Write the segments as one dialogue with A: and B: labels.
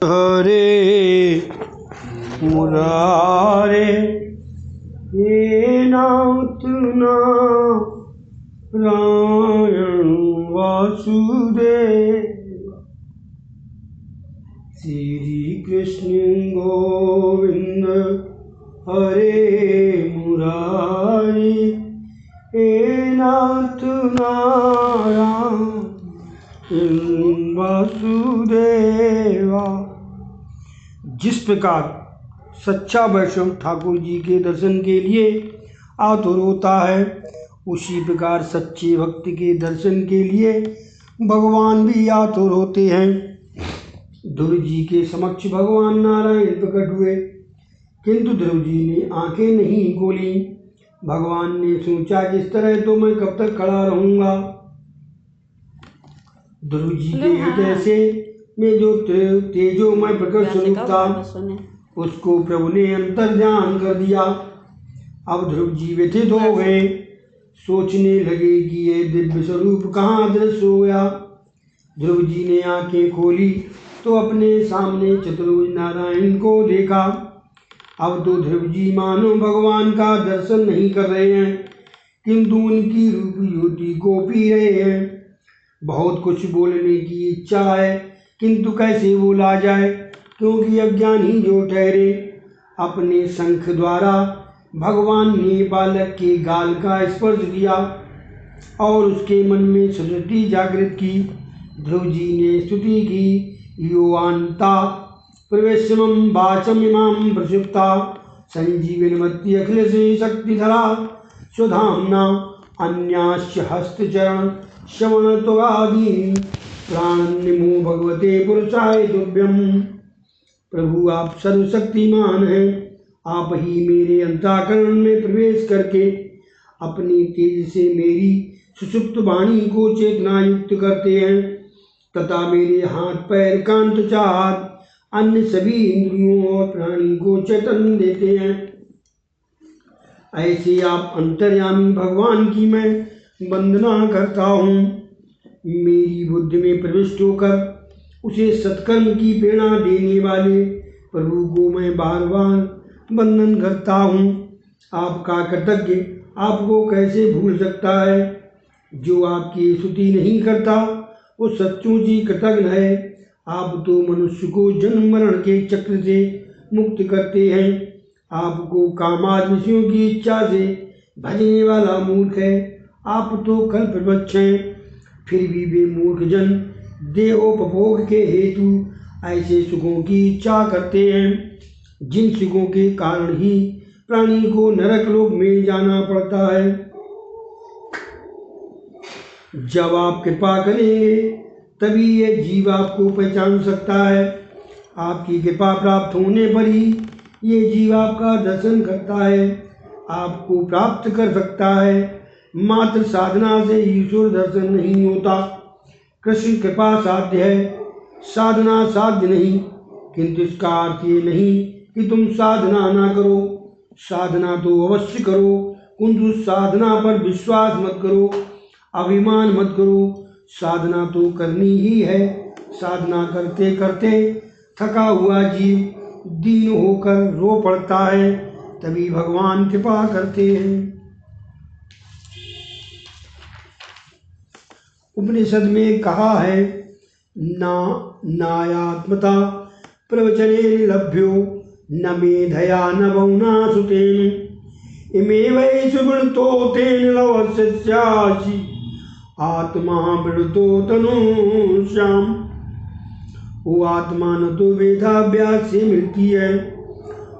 A: हरे मुरारे हे नाथ नारायण वासुदेव। श्री कृष्ण गोविंद हरे मुरारी हे नाथ नारायण वासुदेवा। जिस प्रकार सच्चा वैष्णव ठाकुर जी के दर्शन के लिए आतुर होता है, उसी प्रकार सच्चे भक्त के दर्शन के लिए भगवान भी आतुर होते हैं। ध्रुव जी के समक्ष भगवान नारायण प्रकट हुए, किंतु ध्रुव जी ने आंखें नहीं खोली। भगवान ने सोचा, जिस तरह तो मैं कब तक खड़ा रहूंगा। ध्रुव जी के हृदय से में जो तेजोमय प्रकट स्वरूप था, उसको प्रभु ने अंतर्ध्यान कर दिया। अब ध्रुव जी व्यथित हो गए, सोचने लगे कि ये दिव्य स्वरूप कहाँ दृश्य हो गया। ध्रुव जी ने आंखें खोली तो अपने सामने चतुर्भुज नारायण को देखा। अब तो ध्रुव जी मानो भगवान का दर्शन नहीं कर रहे हैं, किंतु उनकी रूप ज्योति को पी रहे हैं। बहुत कुछ बोलने की इच्छा है, किंतु कैसे बोला जाए, क्योंकि अज्ञानी जो ठहरे। अपने शंख द्वारा भगवान ने बालक के गाल का स्पर्श किया और उसके मन में सृष्टि जागृत की। ध्रुव जी ने स्तुति की, योवान्ता प्रवेशमं वाचमिमां प्रसुप्ता संजीवनमत्ति अखिलेश शक्तिधरा स्वधाम्ना अन्यास्य हस्तचरण श्रवणत्वादीन् प्राणन्निमो भगवते पुरुषाय तुभ्यम्। प्रभु आप सर्वशक्तिमान हैं, आप ही मेरे अंतःकरण में प्रवेश करके अपनी तेज से मेरी सुषुप्त वाणी को चेतना युक्त करते हैं, तथा मेरे हाथ पैर कान त्वचा अन्य सभी इंद्रियों और प्राणी को चैतन्य देते हैं। ऐसे आप अंतर्यामी भगवान की मैं वंदना करता हूँ। मेरी बुद्धि में प्रविष्ट होकर उसे सत्कर्म की प्रेरणा देने वाले प्रभु को मैं बार बार वंदन करता हूँ। आपका कृतज्ञ आपको कैसे भूल सकता है। जो आपकी स्तुति नहीं करता वो सचमुच ही कृतज्ञ है। आप तो मनुष्य को जन्म मरण के चक्र से मुक्त करते हैं। आपको कामाद विषयों की इच्छा से भजने वाला मूर्ख है। आप तो कल्पवृक्ष हैं, फिर भी वे मूर्ख जन देहोपभोग के हेतु ऐसे सुखों की इच्छा करते हैं, जिन सुखों के कारण ही प्राणी को नरक लोक में जाना पड़ता है। जब आप कृपा करेंगे तभी ये जीव आपको पहचान सकता है। आपकी कृपा प्राप्त होने पर ही ये जीव आपका दर्शन करता है, आपको प्राप्त कर सकता है। मात्र साधना से ईश्वर दर्शन नहीं होता। कृष्ण कृपा साध्य है, साधना साध्य नहीं। किंतु इसका अर्थ ये नहीं कि तुम साधना ना करो। साधना तो अवश्य करो, किंतु साधना पर विश्वास मत करो, अभिमान मत करो। साधना तो करनी ही है। साधना करते करते थका हुआ जीव दीन होकर रो पड़ता है, तभी भगवान कृपा करते हैं। उपनिषद में कहा है, नायात्मता प्रवचने लभ्यो न मेधया न बहुना सुतेन इमे वै सुगुणतो तेन लवस्यासि आत्मा वृतो तनुश्याम। वो आत्मा न तो वेदाभ्यास से मिलती है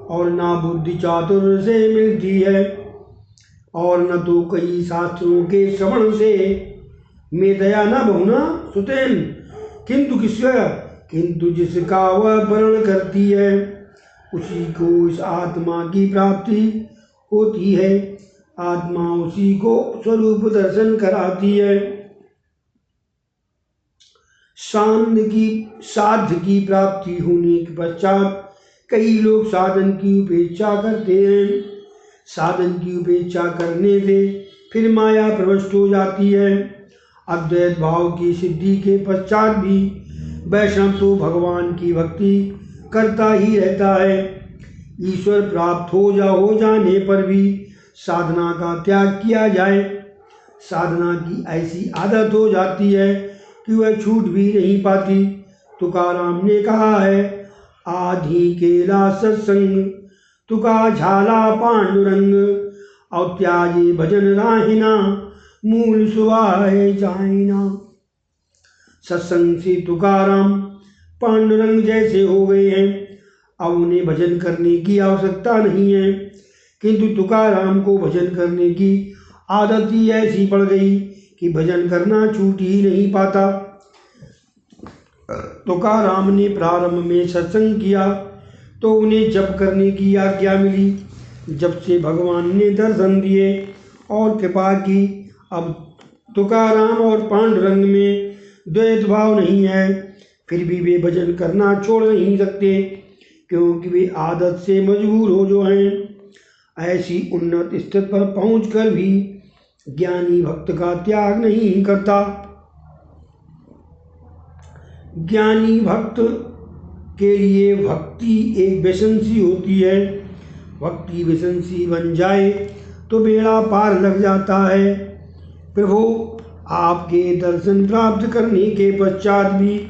A: और न बुद्धि चातुर्य से मिलती है और न तो कई शास्त्रों के श्रवण से। मेधया न बहुना सुतेन, किंतु जिसका वह वर्ण करती है उसी को इस आत्मा की प्राप्ति होती है। आत्मा उसी को स्वरूप दर्शन कराती है। साध्य की प्राप्ति होने के पश्चात कई लोग साधन की उपेक्षा करते हैं। साधन की उपेक्षा करने से फिर माया प्रविष्ट हो जाती है। अद्वैत भाव की सिद्धि के पश्चात भी वैष्णव तो भगवान की भक्ति करता ही रहता है। ईश्वर प्राप्त हो जाने पर भी साधना का त्याग किया जाए, साधना की ऐसी आदत हो जाती है कि वह छूट भी नहीं पाती। तुकाराम ने कहा है, आधी केला सत्संग तुका झाला पांडुरंग, और त्याजे भजन राहिना मूल सुवाए जाइना। सत्संग से तुकाराम पांडुरंग जैसे हो गए हैं, अब उन्हें भजन करने की आवश्यकता नहीं है। किंतु तुकाराम को भजन करने की आदत ही ऐसी पड़ गई कि भजन करना छूट ही नहीं पाता। तुकाराम ने प्रारंभ में सत्संग किया तो उन्हें जप करने की आज्ञा मिली। जब से भगवान ने दर्शन दिए और कृपा की, अब तुकाराम और पांडुरंग में द्वैत भाव नहीं है। फिर भी वे भजन करना छोड़ नहीं सकते, क्योंकि वे आदत से मजबूर हो जो हैं। ऐसी उन्नत स्थिति पर पहुंचकर भी ज्ञानी भक्त का त्याग नहीं करता। ज्ञानी भक्त के लिए भक्ति एक व्यसन सी होती है। भक्ति व्यसन सी बन जाए तो बेड़ा पार लग जाता है। प्रभु, आपके दर्शन प्राप्त करने के पश्चात भी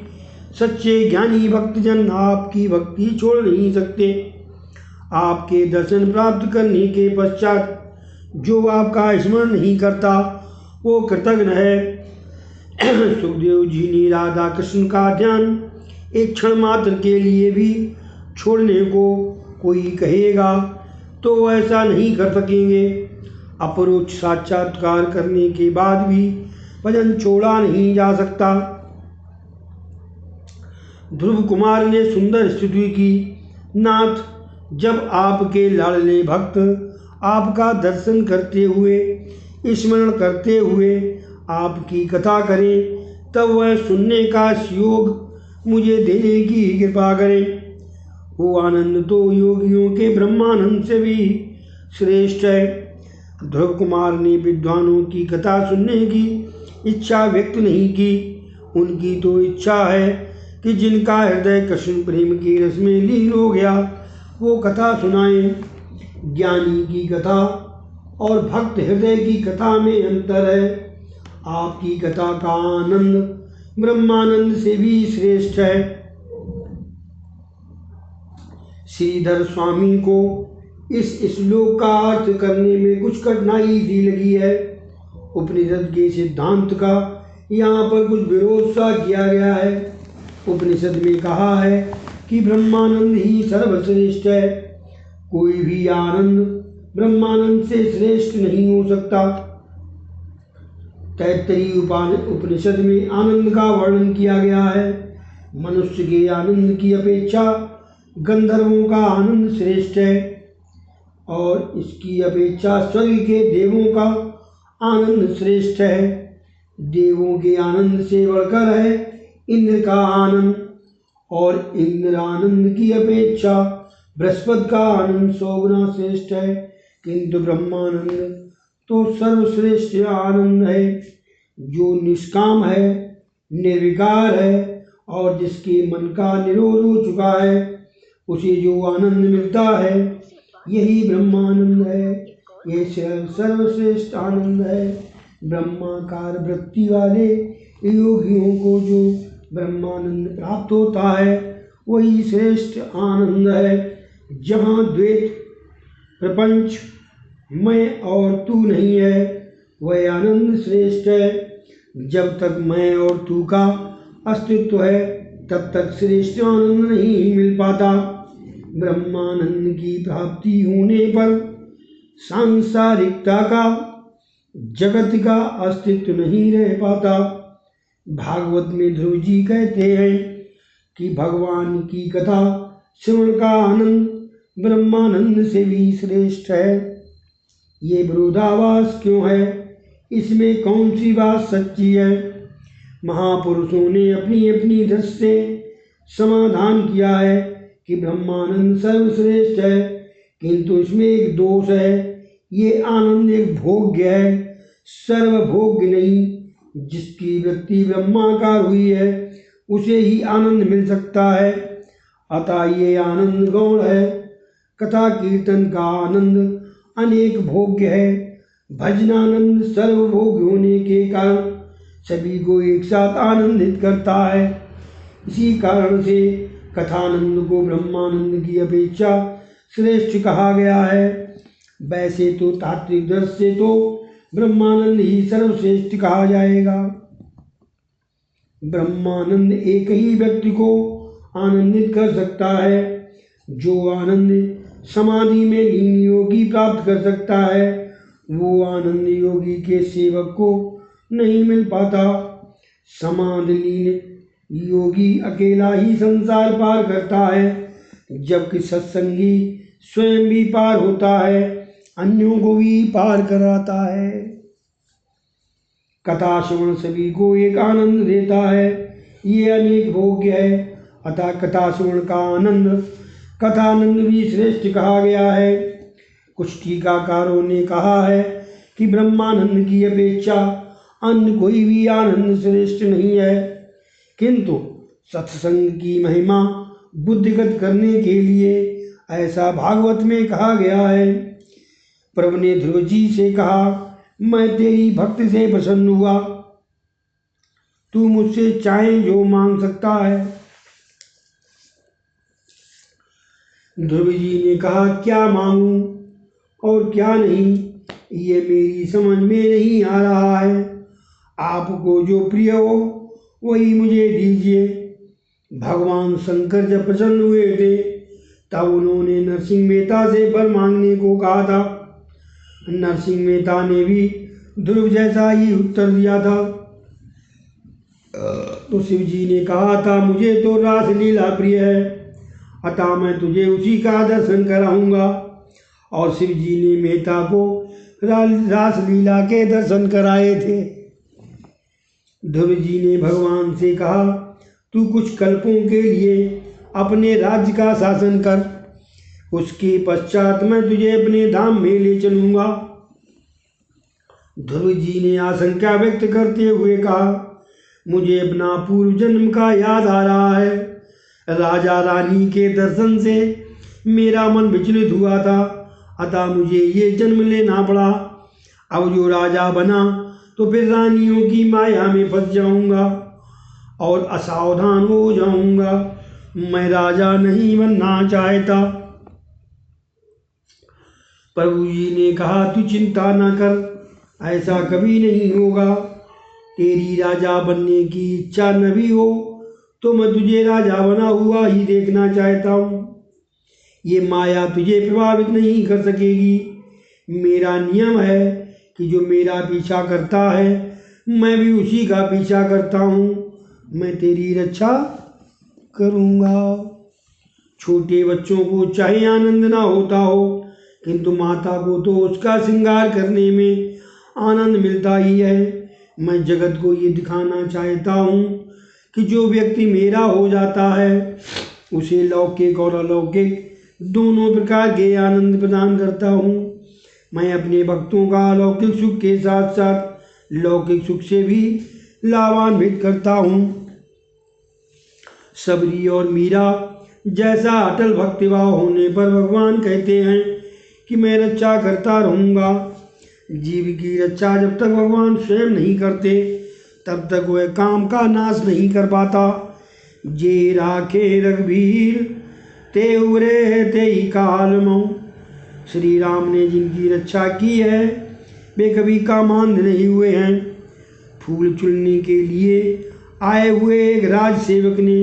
A: सच्चे ज्ञानी भक्तजन आपकी भक्ति छोड़ नहीं सकते। आपके दर्शन प्राप्त करने के पश्चात जो आपका स्मरण नहीं करता वो कृतघ्न है। सुखदेव जी ने राधा कृष्ण का ध्यान एक क्षण मात्र के लिए भी छोड़ने को कोई कहेगा तो ऐसा नहीं कर सकेंगे। अपरोक्ष साक्षात्कार करने के बाद भी भजन छोड़ा नहीं जा सकता। ध्रुव कुमार ने सुंदर स्तुति की, नाथ, जब आपके लाडले भक्त आपका दर्शन करते हुए, स्मरण करते हुए आपकी कथा करें, तब वह सुनने का योग मुझे देने की कृपा करें। वो आनंद तो योगियों के ब्रह्मानंद से भी श्रेष्ठ है। ध्रुव कुमार ने विद्वानों की कथा सुनने की इच्छा व्यक्त नहीं की। उनकी तो इच्छा है कि जिनका हृदय कृष्ण प्रेम के रस में लीन हो गया वो कथा सुनाएं। ज्ञानी की कथा और भक्त हृदय की कथा में अंतर है। आपकी कथा का आनंद ब्रह्मानंद से भी श्रेष्ठ है। श्रीधर स्वामी को इस श्लोक का अर्थ करने में कुछ कठिनाई सी लगी है। उपनिषद के सिद्धांत का यहाँ पर कुछ विरोध सा किया गया है। उपनिषद में कहा है कि ब्रह्मानंद ही सर्वश्रेष्ठ है। कोई भी आनंद ब्रह्मानंद से श्रेष्ठ नहीं हो सकता। तैत्तरीय उपनिषद में आनंद का वर्णन किया गया है। मनुष्य के आनंद की अपेक्षा गंधर्वों का आनंद श्रेष्ठ है, और इसकी अपेक्षा स्वर्ग के देवों का आनंद श्रेष्ठ है। देवों के आनंद से बढ़कर है इंद्र का आनंद, और इंद्र आनंद की अपेक्षा बृहस्पति का आनंद 100 गुना श्रेष्ठ है। किंतु ब्रह्मानंद तो सर्वश्रेष्ठ आनंद है, जो निष्काम है, निर्विकार है, और जिसके मन का निरोध हो चुका है। उसे जो आनंद मिलता है यही ब्रह्मानंद है। ये सर्वश्रेष्ठ आनंद है। ब्रह्माकार वृत्ति वाले योगियों को जो ब्रह्मानंद प्राप्त होता है वही श्रेष्ठ आनंद है। जहाँ द्वैत, प्रपंच, मैं और तू नहीं है, वह आनंद श्रेष्ठ है। जब तक मैं और तू का अस्तित्व है तब तक श्रेष्ठ आनंद नहीं मिल पाता। ब्रह्मानंद की प्राप्ति होने पर सांसारिकता का, जगत का अस्तित्व नहीं रह पाता। भागवत में ध्रुव जी कहते हैं कि भगवान की कथा श्रवण का आनंद ब्रह्मानंद से भी श्रेष्ठ है। ये विरोधाभास क्यों है? इसमें कौन सी बात सच्ची है? महापुरुषों ने अपनी अपनी दृष्टि से समाधान किया है कि ब्रह्मानंद सर्वश्रेष्ठ है, किंतु इसमें एक दोष है। ये आनंद एक भोग्य है, सर्वभोग्य नहीं। जिसकी वृत्ति ब्रह्माकार हुई है उसे ही आनंद मिल सकता है। अतः ये आनंद गौण है। कथा कीर्तन का आनंद अनेक भोग्य है। भजनानंद सर्वभोग्य होने के कारण सभी को एक साथ आनंदित करता है। इसी कारण से कथानंद को ब्रह्मानंद की अपेक्षा श्रेष्ठ कहा गया है। वैसे तो तात्विक दृष्टि से तो ब्रह्मानंद ही सर्वश्रेष्ठ कहा जाएगा। ब्रह्मानंद एक ही व्यक्ति को आनंदित कर सकता है। जो आनंद समाधि में लीन योगी प्राप्त कर सकता है, वो आनंद योगी के सेवक को नहीं मिल पाता। समाधि लीन योगी अकेला ही संसार पार करता है, जबकि सत्संगी स्वयं भी पार होता है, अन्यों को भी पार कराता है। कथा श्रवण सभी को एक आनंद देता है। ये अनेक भोग्य है। अतः कथा श्रवण का आनंद कथानंद भी श्रेष्ठ कहा गया है। कुछ टीकाकारों ने कहा है कि ब्रह्मानंद की अपेक्षा अन्य कोई भी आनंद श्रेष्ठ नहीं है, किंतु सत्संग की महिमा बुद्धिगत करने के लिए ऐसा भागवत में कहा गया है। प्रभु ने ध्रुव जी से कहा, मैं तेरी भक्ति से प्रसन्न हुआ, तू मुझसे चाहे जो मांग सकता है। ध्रुव जी ने कहा, क्या मांगूं और क्या नहीं, ये मेरी समझ में नहीं आ रहा है। आपको जो प्रिय हो वही मुझे दीजिए। भगवान शंकर जब प्रसन्न हुए थे तब उन्होंने नरसिंह मेहता से वर मांगने को कहा था। नरसिंह मेहता ने भी ध्रुव जैसा ही उत्तर दिया था। तो शिव जी ने कहा था, मुझे तो रासलीला प्रिय है, अतः मैं तुझे उसी का दर्शन कराऊंगा। और शिव जी ने मेहता को रासलीला के दर्शन कराए थे। ध्रुव जी ने भगवान से कहा, तू कुछ कल्पों के लिए अपने राज्य का शासन कर, उसके पश्चात मैं तुझे अपने धाम में ले चलूंगा। ध्रुव जी ने आशंका व्यक्त करते हुए कहा, मुझे अपना पूर्व जन्म का याद आ रहा है। राजा रानी के दर्शन से मेरा मन विचलित हुआ था, अतः मुझे ये जन्म लेना पड़ा। अब जो राजा बना तो फिर रानियों की माया में फंस जाऊंगा और असावधान हो जाऊंगा। मैं राजा नहीं बनना चाहता। प्रभु जी ने कहा, तू चिंता न कर, ऐसा कभी नहीं होगा। तेरी राजा बनने की इच्छा न भी हो तो मैं तुझे राजा बना हुआ ही देखना चाहता हूँ। ये माया तुझे प्रभावित नहीं कर सकेगी। मेरा नियम है कि जो मेरा पीछा करता है मैं भी उसी का पीछा करता हूँ। मैं तेरी रक्षा करूँगा। छोटे बच्चों को चाहे आनंद ना होता हो, किंतु माता को तो उसका श्रृंगार करने में आनंद मिलता ही है। मैं जगत को ये दिखाना चाहता हूँ कि जो व्यक्ति मेरा हो जाता है उसे लौकिक और अलौकिक दोनों प्रकार के आनंद प्रदान करता हूँ। मैं अपने भक्तों का अलौकिक सुख के साथ साथ लौकिक सुख से भी लाभान्वित करता हूँ। सबरी और मीरा जैसा अटल भक्तिभाव होने पर भगवान कहते हैं कि मैं रक्षा करता रहूँगा। जीव की रक्षा जब तक भगवान स्वयं नहीं करते तब तक वह काम का नाश नहीं कर पाता। जे राखे रघुवीर ते उरे ते ही काल मऊ। श्री राम ने जिनकी रक्षा की है वे कभी कामांध नहीं हुए हैं। फूल चुनने के लिए आए हुए एक राज सेवक ने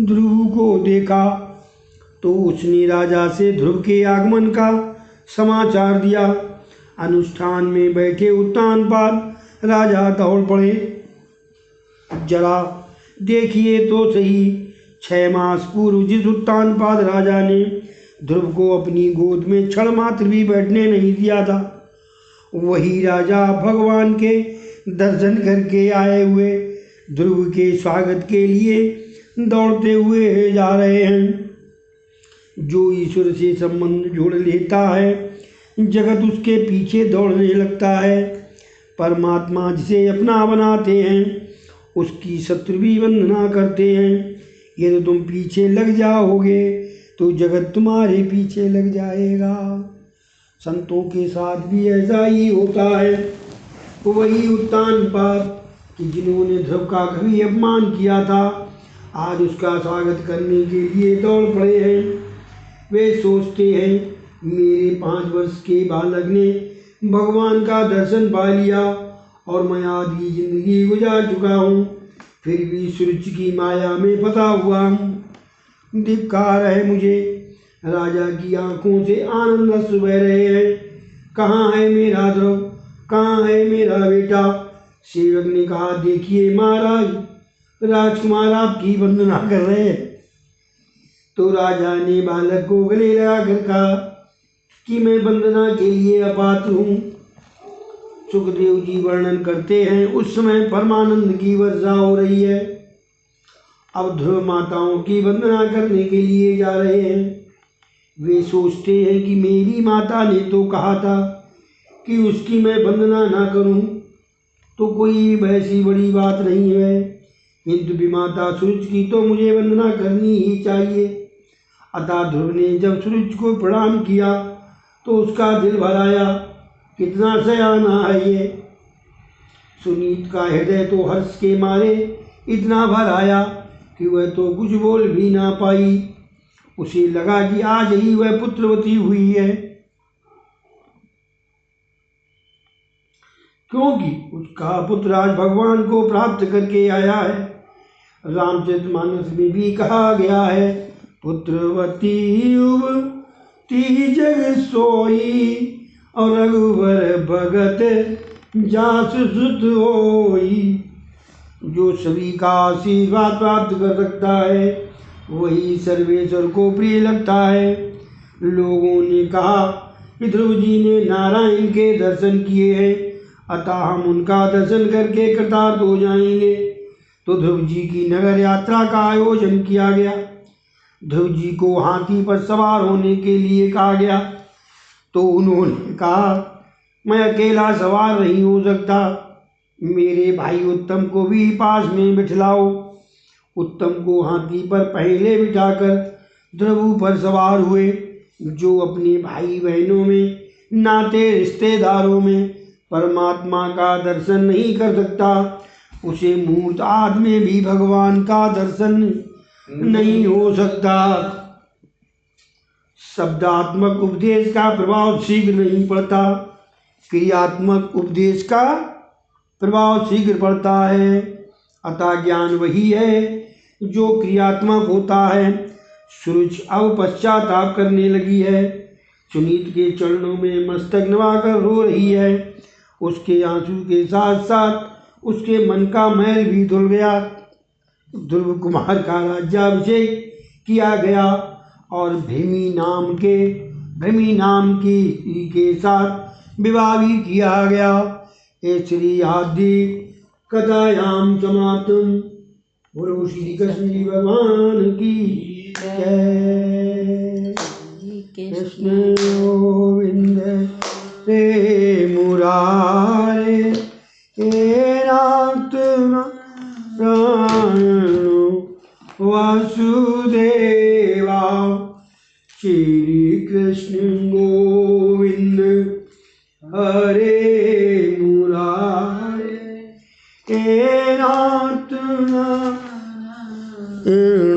A: ध्रुव को देखा तो उसने राजा से ध्रुव के आगमन का समाचार दिया। अनुष्ठान में बैठे उत्तानपाद राजा दौड़ पड़े। जरा देखिए तो सही, 6 मास पूर्व जिस उत्तानपाद राजा ने ध्रुव को अपनी गोद में क्षण मात्र भी बैठने नहीं दिया था, वही राजा भगवान के दर्शन करके आए हुए ध्रुव के स्वागत के लिए दौड़ते हुए जा रहे हैं। जो ईश्वर से संबंध जोड़ लेता है जगत उसके पीछे दौड़ने लगता है। परमात्मा जिसे अपना बनाते हैं उसकी शत्रु भी वंदना करते हैं। यदि तुम पीछे लग जाओगे तो जगत तुम्हारे पीछे लग जाएगा। संतों के साथ भी ऐसा ही होता है। वही उत्तानपाद कि जिन्होंने ध्रुव का कभी अपमान किया था, आज उसका स्वागत करने के लिए दौड़ पड़े हैं। वे सोचते हैं मेरे 5 वर्ष के बालक ने भगवान का दर्शन पा लिया और मैं आधी जिंदगी गुजार चुका हूँ, फिर भी सूरज की माया में फंसा हुआ हूँ। धिक्कार है मुझे। राजा की आंखों से आनंद अश्रु बह रहे हैं। कहाँ है मेरा ध्रुव, कहाँ है मेरा बेटा? सेवक ने कहा, देखिए महाराज, राजकुमार आपकी वंदना कर रहे हैं। तो राजा ने बालक को गले लगाकर कहा कि मैं वंदना के लिए अपात्र हूँ। सुखदेव जी वर्णन करते हैं, उस समय परमानंद की वर्षा हो रही है। अब ध्रुव माताओं की वंदना करने के लिए जा रहे हैं। वे सोचते हैं कि मेरी माता ने तो कहा था कि उसकी मैं वंदना ना करूं, तो कोई वैसी बड़ी बात नहीं है, किंतु विमाता सूरज की तो मुझे वंदना करनी ही चाहिए। अतः ध्रुव ने जब सूरज को प्रणाम किया तो उसका दिल भर आया। कितना सयाना है ये। सुनीत का हृदय तो हर्ष के मारे इतना भर आया कि वह तो कुछ बोल भी ना पाई। उसे लगा कि आज ही वह पुत्रवती हुई है, क्योंकि उसका पुत्र आज भगवान को प्राप्त करके आया है। रामचरितमानस में भी कहा गया है, पुत्रवती युवती जग सोई और रघुवर भगत जासु सुत होई। जो सभी का आशीर्वाद प्राप्त कर सकता है वही सर्वेश्वर को प्रिय लगता है। लोगों ने कहा कि ध्रुव जी ने नारायण के दर्शन किए हैं, अतः हम उनका दर्शन करके कृतार्थ हो जाएंगे। तो ध्रुव जी की नगर यात्रा का आयोजन किया गया। ध्रुव जी को हाथी पर सवार होने के लिए कहा गया, तो उन्होंने कहा, मैं अकेला सवार नहीं हो सकता, मेरे भाई उत्तम को भी पास में बिठलाओ। उत्तम को हाथी पर पहले बिठाकर ध्रुव पर सवार हुए। जो अपने भाई बहनों में, नाते रिश्तेदारों में परमात्मा का दर्शन नहीं कर सकता, उसे मूर्त आदि में भी भगवान का दर्शन नहीं हो सकता। शब्दात्मक उपदेश का प्रभाव शीघ्र नहीं पड़ता, क्रियात्मक उपदेश का प्रभाव शीघ्र पड़ता है। अतः ज्ञान वही है जो क्रियात्मक होता है। सूरज अब पश्चाताप करने लगी है। सुनीत के चरणों में मस्तक नवाकर रो रही है। उसके आंसू के साथ साथ उसके मन का मैल भी धुल गया। ध्रुव कुमार का राज्याभिषेक किया गया और भृमि नाम की स्त्री के साथ विवाह भी किया गया। ये श्री आदि कथायाम समाप्तम। बोलो श्री कृष्ण जी भगवान की जय। कृष्ण गोविंद रे मुरारे हे नाथ नारायण वासुदेवा। श्री कृष्ण गोविंद हरे मुरारे हे नाथ नारायण